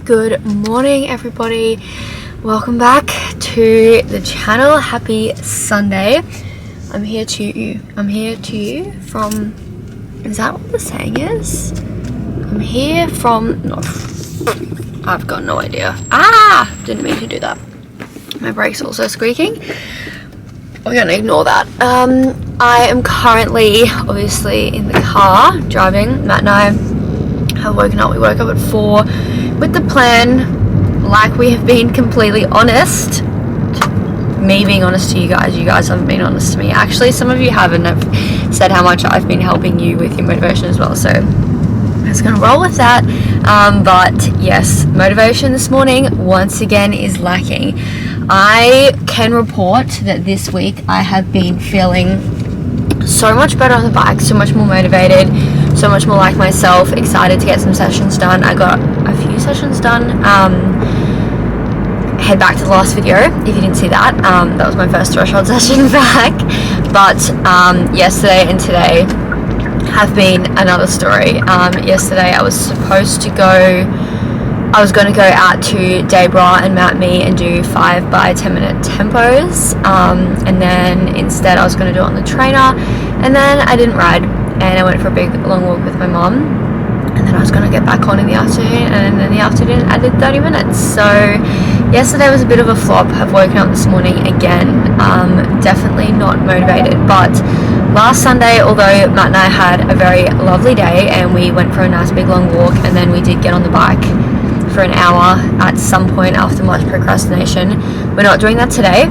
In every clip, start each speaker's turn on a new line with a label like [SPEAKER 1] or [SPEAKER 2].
[SPEAKER 1] Good morning, everybody. Welcome back to the channel. Happy Sunday. I'm here to you from, is that what the saying is? I'm here from, no, I've got no idea. Didn't mean to do that. My brake's also squeaking. We're gonna ignore that. I am currently obviously in the car driving. Matt and I have woken up. We woke up at 4 with the plan, like we have been completely honest. Me being honest to you guys haven't been honest to me. Actually, some of you haven't. I've said how much I've been helping you with your motivation as well, so I'm just gonna roll with that. But yes, motivation this morning once again is lacking. I can report that this week I have been feeling so much better on the bike, so much more motivated, so much more like myself, excited to get some sessions done. I got a few sessions done. Head back to the last video if you didn't see that. That was my first threshold session back. But yesterday and today have been another story. Yesterday I was going to go out to Debra and Matt me and do 5 by 10 minute tempos, and then instead I was going to do it on the trainer, and then I didn't ride and I went for a big long walk with my mom, and then I was going to get back on in the afternoon, and in the afternoon I did 30 minutes. So yesterday was a bit of a flop. I've woken up this morning again, definitely not motivated. But last Sunday, although Matt and I had a very lovely day and we went for a nice big long walk, and then we did get on the bike for an hour at some point after much procrastination, we're not doing that today.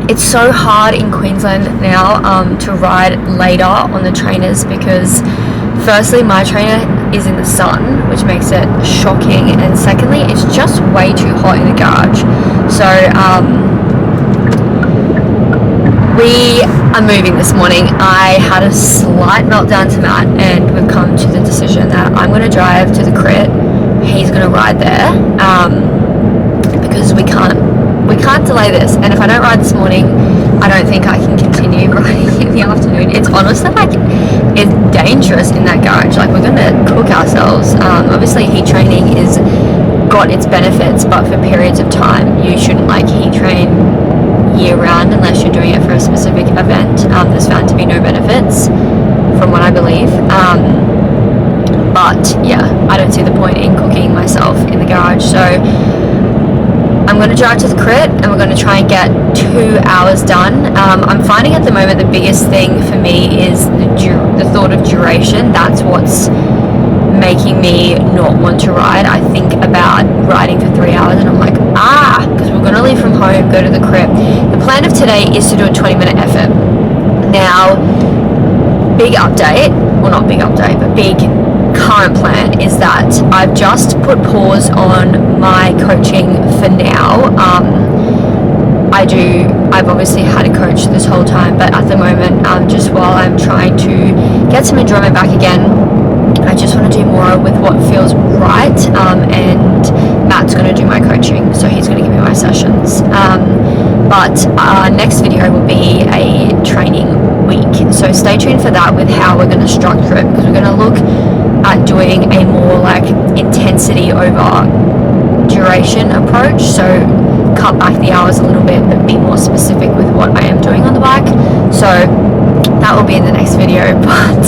[SPEAKER 1] It's so hard in Queensland now to ride later on the trainers because firstly my trainer is in the sun, which makes it shocking, and secondly it's just way too hot in the garage. So we are moving this morning. I had a slight meltdown to Matt and we've come to the decision that I'm going to drive to the crit, he's going to ride there, because we can't delay this. And if I don't ride this morning, I don't think I can continue riding in the afternoon. It's honestly like it's dangerous in that garage. Like, we're going to cook ourselves. Obviously heat training is got its benefits, but for periods of time you shouldn't like heat train year round unless you're doing it for a specific event. There's found to be no benefits from what I believe. But yeah, I don't see the point in cooking myself in the garage. So I'm going to drive to the crit and we're going to try and get 2 hours done. I'm finding at the moment the biggest thing for me is the thought of duration. That's what's making me not want to ride. I think about riding for 3 hours and I'm like, because we're going to leave from home, go to the crit. The plan of today is to do a 20-minute effort. Now, big update, well not big update, but big current plan is that I've just put pause on my coaching for now. I've obviously had a coach this whole time, but at the moment, just while I'm trying to get some enjoyment back again, I just want to do more with what feels right, and Matt's going to do my coaching, so he's going to give me my sessions. But next video will be a training week, so stay tuned for that with how we're going to structure it, because we're going to look at doing a more like intensity over duration approach, so cut back the hours a little bit but be more specific with what I am doing on the bike. So that will be in the next video, but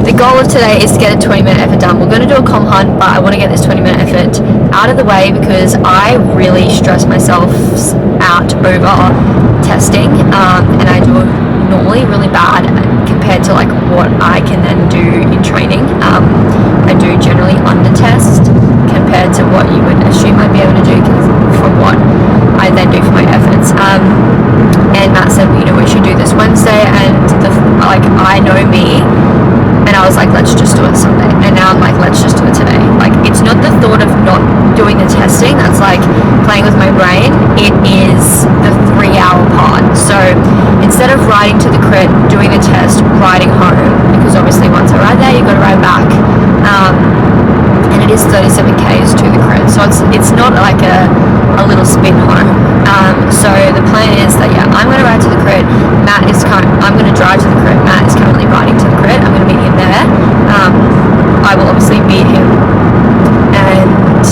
[SPEAKER 1] the goal of today is to get a 20-minute effort done. We're going to do a comm hunt, but I want to get this 20-minute effort out of the way because I really stress myself out over testing, and I do normally really bad compared to like what I can then do in training. I do generally under test compared to what you would assume I'd be able to do from what I then do for my efforts. And Matt said, we should do this Wednesday, and I know me, and I was like, let's just do it Sunday, and now I'm like, let's just do it today. Like, it's not the thought of not doing the testing that's like playing with my brain, it is the 3-hour part. So instead of riding to the crit, doing the test, riding home, because obviously once I ride there you've got to ride back, and it is 37 k's to the crit, so it's not like a little spin home. So the plan is that I'm going to ride to the crit. I'm going to drive to the crit. Matt is currently riding to the crit. I'm going to meet him there. I will obviously meet him and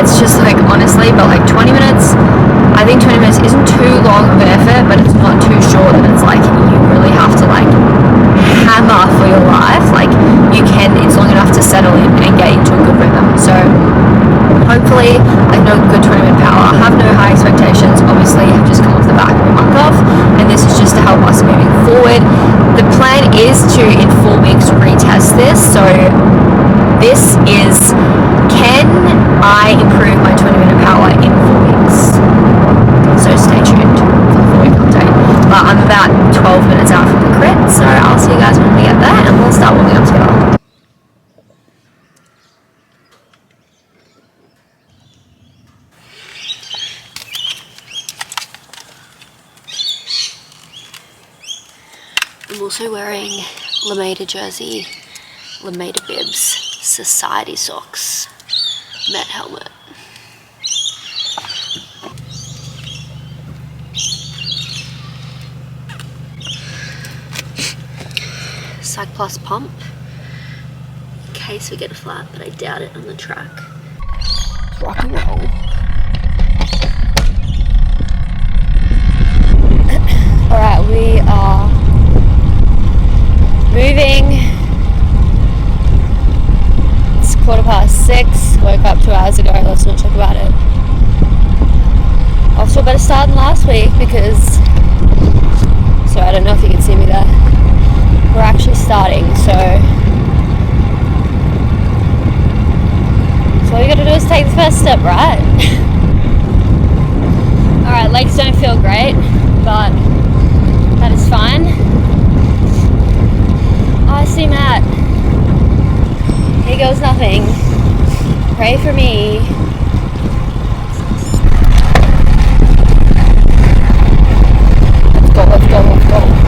[SPEAKER 1] it's just like, honestly, but like 20 minutes, I think 20 minutes isn't too long of an effort, but it's not too short that it's like you really have to like hammer for your life. Like you can, it's long enough to settle in and get into a good rhythm. So hopefully I know good 20-minute power. I have no high expectations. Obviously I've just come off the back of a month off, and this is just to help us moving forward. The plan is to, in 4 weeks, retest this. So this is, can I improve my 20-minute power in 4 weeks? So stay tuned for the 4-week update. But I'm about 12 minutes out from the crit, so I'll see you guys when we get there, and we'll start warming up together. I'm also wearing Lameda jersey, Lameda bibs, society socks, Met helmet. CYCLIST pump, in case we get a flat, but I doubt it on the track. Rock and roll. Alright, we are moving. It's 6:15. Woke up 2 hours ago. Let's not talk about it. Off to a better start than last week because, so I don't know if you can see me there. We're actually starting, so all you gotta do is take the first step, right? Alright, legs don't feel great, but that is fine. Oh, I see Matt. Here goes nothing. Pray for me. Let's go, let's go, let's go.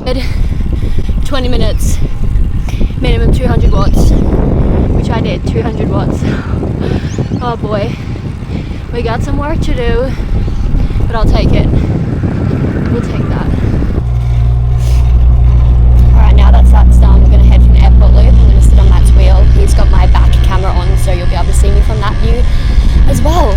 [SPEAKER 1] Good. 20 minutes, minimum 200 watts, which I did, 200 watts. Oh boy, we got some work to do, but I'll take it. We'll take that. Alright, now that that's done, we're going to head for an airport loop. I'm going to sit on Matt's wheel. He's got my back camera on, so you'll be able to see me from that view as well.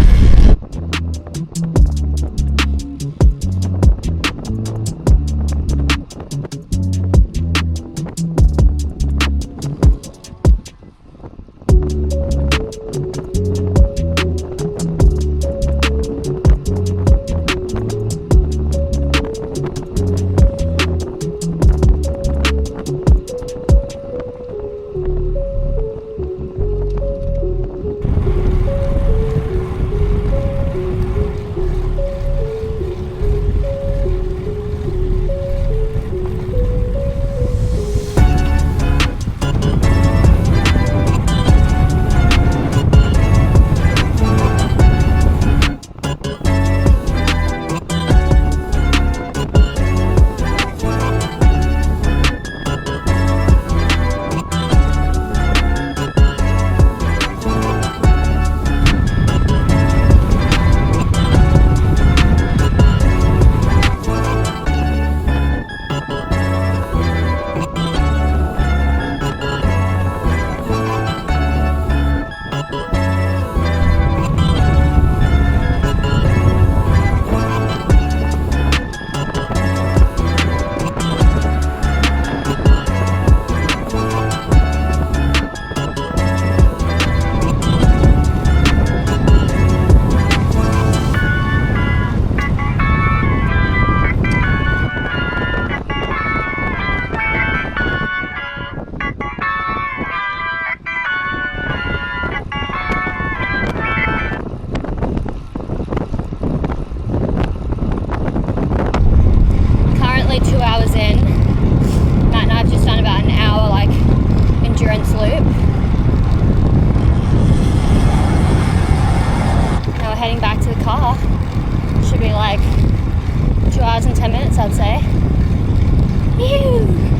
[SPEAKER 1] hours and 10 minutes, I'd say.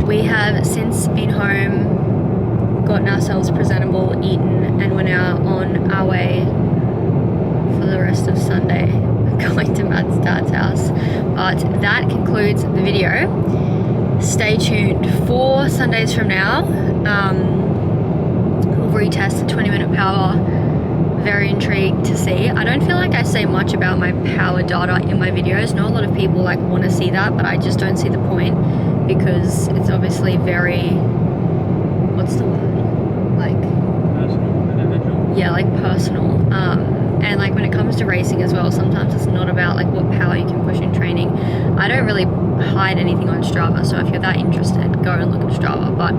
[SPEAKER 1] We have since been home, gotten ourselves presentable, eaten, and we're now on our way for the rest of Sunday, going to Matt's dad's house. But that concludes the video. Stay tuned for Sundays from now. We'll retest the 20-minute power. Very intrigued to see. I don't feel like I say much about my power data in my videos. Not a lot of people like want to see that, but I just don't see the point because it's obviously very, what's the word? Like personal, individual. Yeah, like personal. And like when it comes to racing as well, sometimes it's not about like what power you can push in training. I don't really hide anything on Strava, so if you're that interested, go and look at Strava. But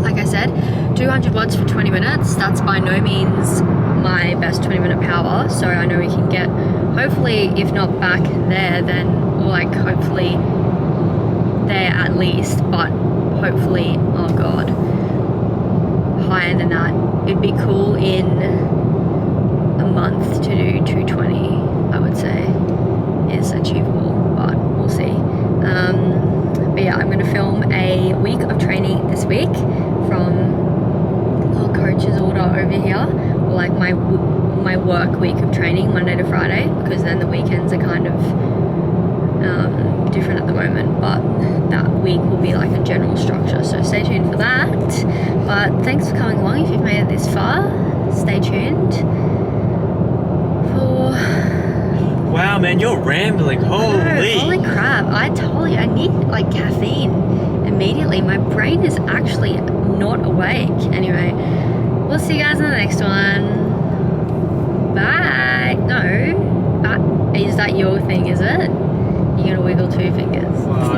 [SPEAKER 1] like I said, 200 watts for 20 minutes. That's by no means my best 20-minute power. So I know we can get, hopefully, if not back there, then, or like hopefully there at least, but hopefully, oh God, higher than that. It'd be cool in a month to do 220, I would say is achievable, but we'll see. But yeah, I'm going to film a week of training this week from our coach's order over here, or like my work week of training, Monday to Friday, because then the weekends are kind of different at the moment, but that week will be like a general structure, so stay tuned for that. But thanks for coming along. If you've made it this far, stay tuned for...
[SPEAKER 2] Wow, man, you're rambling.
[SPEAKER 1] Holy crap. I told you, I need like caffeine immediately. My brain is actually not awake. Anyway, we'll see you guys in the next one. Bye. No. Is that your thing, is it? You're gonna wiggle two fingers.
[SPEAKER 2] Wow.